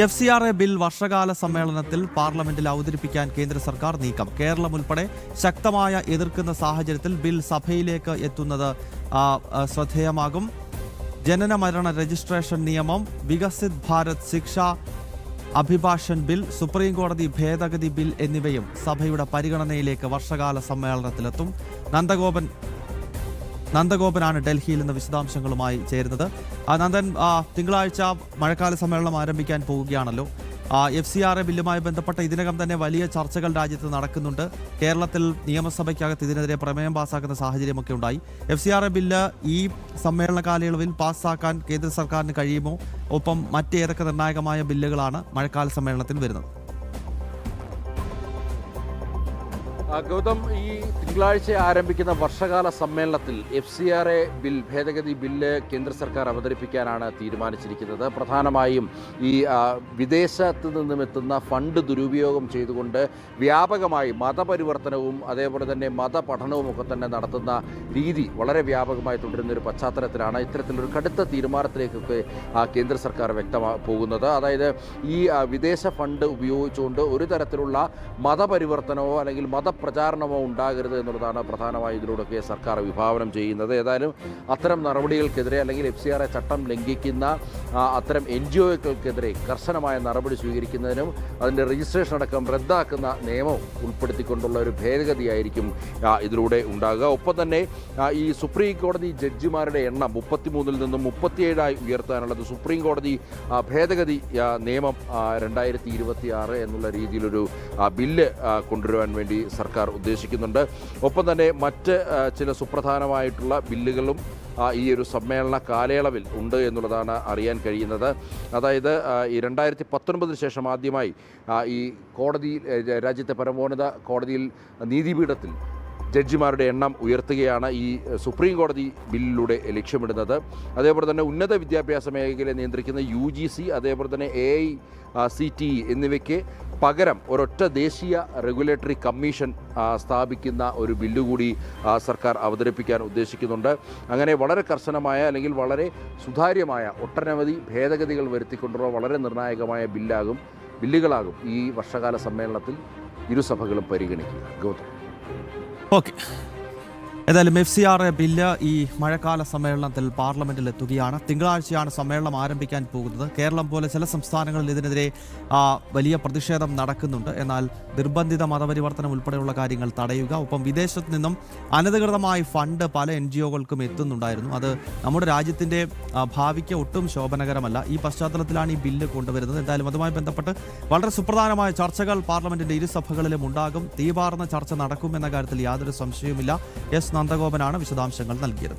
FCRA bill വർഷകാല സമ്മേളനത്തിൽ പാർലമെന്റിൽ അവതരിപ്പിക്കാൻ കേന്ദ്ര സർക്കാർ നീക്കം. കേരളം ഉൾപ്പെടെ ശക്തമായ എതിർക്കുന്ന സാഹചര്യത്തിൽ ബിൽ സഭയിലേക്ക് എത്തുന്നത് ശ്രദ്ധേയമാകും. ജനന മരണ രജിസ്ട്രേഷൻ നിയമം, വികസിത് ഭാരത് ശിക്ഷ അഭിഭാഷൻ ബിൽ, സുപ്രീം കോടതി ഭേദഗതി ബിൽ എന്നിവയും സഭയുടെ പരിഗണനയിലേക്ക് വർഷകാല സമ്മേളനത്തിലെത്തും. നന്ദഗോപനാണ് ഡൽഹിയിൽ നിന്ന് വിശദാംശങ്ങളുമായി ചേരുന്നത്. നന്ദൻ, തിങ്കളാഴ്ച മഴക്കാല സമ്മേളനം ആരംഭിക്കാൻ പോവുകയാണല്ലോ. FCRA ബില്ലുമായി ബന്ധപ്പെട്ട ഇതിനകം തന്നെ വലിയ ചർച്ചകൾ രാജ്യത്ത് നടക്കുന്നുണ്ട്. കേരളത്തിൽ നിയമസഭയ്ക്കകത്ത് ഇതിനെതിരെ പ്രമേയം പാസ്സാക്കുന്ന സാഹചര്യമൊക്കെ ഉണ്ടായി. FCRA ബില്ല് ഈ സമ്മേളന കാലയളവിൽ പാസ്സാക്കാൻ കേന്ദ്ര സർക്കാരിന് കഴിയുമോ? ഒപ്പം മറ്റേതൊക്കെ നിർണായകമായ ബില്ലുകളാണ് മഴക്കാല സമ്മേളനത്തിൽ വരുന്നത്? ഗൗതം, ഈ തിങ്കളാഴ്ച ആരംഭിക്കുന്ന വർഷകാല സമ്മേളനത്തിൽ FCRA ബിൽ ഭേദഗതി ബില്ല് കേന്ദ്ര സർക്കാർ അവതരിപ്പിക്കാനാണ് തീരുമാനിച്ചിരിക്കുന്നത്. പ്രധാനമായും ഈ വിദേശത്ത് നിന്നും എത്തുന്ന ഫണ്ട് ദുരുപയോഗം ചെയ്തുകൊണ്ട് വ്യാപകമായി മതപരിവർത്തനവും അതേപോലെ തന്നെ മതപഠനവും ഒക്കെ തന്നെ നടത്തുന്ന രീതി വളരെ വ്യാപകമായി തുടരുന്നൊരു പശ്ചാത്തലത്തിലാണ് ഇത്തരത്തിലൊരു കടുത്ത തീരുമാനത്തിലേക്കൊക്കെ കേന്ദ്ര സർക്കാർ പോകുന്നത്. അതായത് ഈ വിദേശ ഫണ്ട് ഉപയോഗിച്ചുകൊണ്ട് ഒരു തരത്തിലുള്ള മതപരിവർത്തനമോ അല്ലെങ്കിൽ പ്രചാരണമോ ഉണ്ടാകരുത് എന്നുള്ളതാണ് പ്രധാനമായും ഇതിലൂടെയൊക്കെ സർക്കാർ വിഭാവനം ചെയ്യുന്നത്. ഏതായാലും അത്തരം നടപടികൾക്കെതിരെ അല്ലെങ്കിൽ FCRA ചട്ടം ലംഘിക്കുന്ന അത്തരം NGOകൾക്കെതിരെ കർശനമായ നടപടി സ്വീകരിക്കുന്നതിനും അതിൻ്റെ രജിസ്ട്രേഷൻ അടക്കം റദ്ദാക്കുന്ന നിയമം ഉൾപ്പെടുത്തിക്കൊണ്ടുള്ള ഒരു ഭേദഗതിയായിരിക്കും ഇതിലൂടെ ഉണ്ടാകുക. ഒപ്പം തന്നെ ഈ സുപ്രീം കോടതി ജഡ്ജിമാരുടെ എണ്ണം 33-ൽ നിന്നും 37 ഉയർത്താനുള്ളത് സുപ്രീം കോടതി ഭേദഗതി നിയമം 2026 എന്നുള്ള രീതിയിലൊരു ബില്ല് കൊണ്ടുവരുവാൻ വേണ്ടി സർക്കാർ ഉദ്ദേശിക്കുന്നുണ്ട്. ഒപ്പം തന്നെ മറ്റ് ചില സുപ്രധാനമായിട്ടുള്ള ബില്ലുകളും ഈ ഒരു സമ്മേളന കാലയളവിൽ ഉണ്ട് എന്നുള്ളതാണ് അറിയാൻ കഴിയുന്നത്. അതായത് ഈ 2019 ശേഷം ആദ്യമായി ഈ കോടതി രാജ്യത്തെ പരമോന്നത കോടതിയിൽ നീതിപീഠത്തിൽ ജഡ്ജിമാരുടെ എണ്ണം ഉയർത്തുകയാണ് ഈ സുപ്രീം കോടതി ബില്ലിലൂടെ ലക്ഷ്യമിടുന്നത്. അതേപോലെ തന്നെ ഉന്നത വിദ്യാഭ്യാസ മേഖലയെ നിയന്ത്രിക്കുന്ന UGC അതേപോലെ തന്നെ AICTE എന്നിവയ്ക്ക് പകരം ഒരൊറ്റ ദേശീയ റെഗുലേറ്ററി കമ്മീഷൻ സ്ഥാപിക്കുന്ന ഒരു ബില്ല് കൂടി സർക്കാർ അവതരിപ്പിക്കാൻ ഉദ്ദേശിക്കുന്നുണ്ട്. അങ്ങനെ വളരെ കർശനമായ അല്ലെങ്കിൽ വളരെ സുതാര്യമായ ഒട്ടനവധി ഭേദഗതികൾ വരുത്തിക്കൊണ്ടുള്ള വളരെ നിർണായകമായ ബില്ലുകളാകും ഈ വർഷകാല സമ്മേളനത്തിൽ ഇരുസഭകളും പരിഗണിക്കുക. ഗൗതം, ഓക്കെ. ഏതായാലും FCRA ബില്ല് ഈ മഴക്കാല സമ്മേളനത്തിൽ പാർലമെന്റിൽ എത്തുകയാണ്. തിങ്കളാഴ്ചയാണ് സമ്മേളനം ആരംഭിക്കാൻ പോകുന്നത്. കേരളം പോലെ ചില സംസ്ഥാനങ്ങളിൽ ഇതിനെതിരെ വലിയ പ്രതിഷേധം നടക്കുന്നുണ്ട്. എന്നാൽ നിർബന്ധിത മതപരിവർത്തനം ഉൾപ്പെടെയുള്ള കാര്യങ്ങൾ തടയുക, ഒപ്പം വിദേശത്ത് നിന്നും അനധികൃതമായി ഫണ്ട് പല NGOകൾക്കും എത്തുന്നുണ്ടായിരുന്നു. അത് നമ്മുടെ രാജ്യത്തിൻ്റെ ഭാവിക്ക് ഒട്ടും ശോഭനകരമല്ല. ഈ പശ്ചാത്തലത്തിലാണ് ഈ ബില്ല് കൊണ്ടുവരുന്നത്. എന്തായാലും അതുമായി ബന്ധപ്പെട്ട് വളരെ സുപ്രധാനമായ ചർച്ചകൾ പാർലമെന്റിന്റെ ഇരുസഭകളിലും ഉണ്ടാകും. തീപാർന്ന ചർച്ച നടക്കുമെന്ന കാര്യത്തിൽ യാതൊരു സംശയവുമില്ല. നന്ദഗോപനാണ് വിശദാംശങ്ങൾ നൽകിയത്.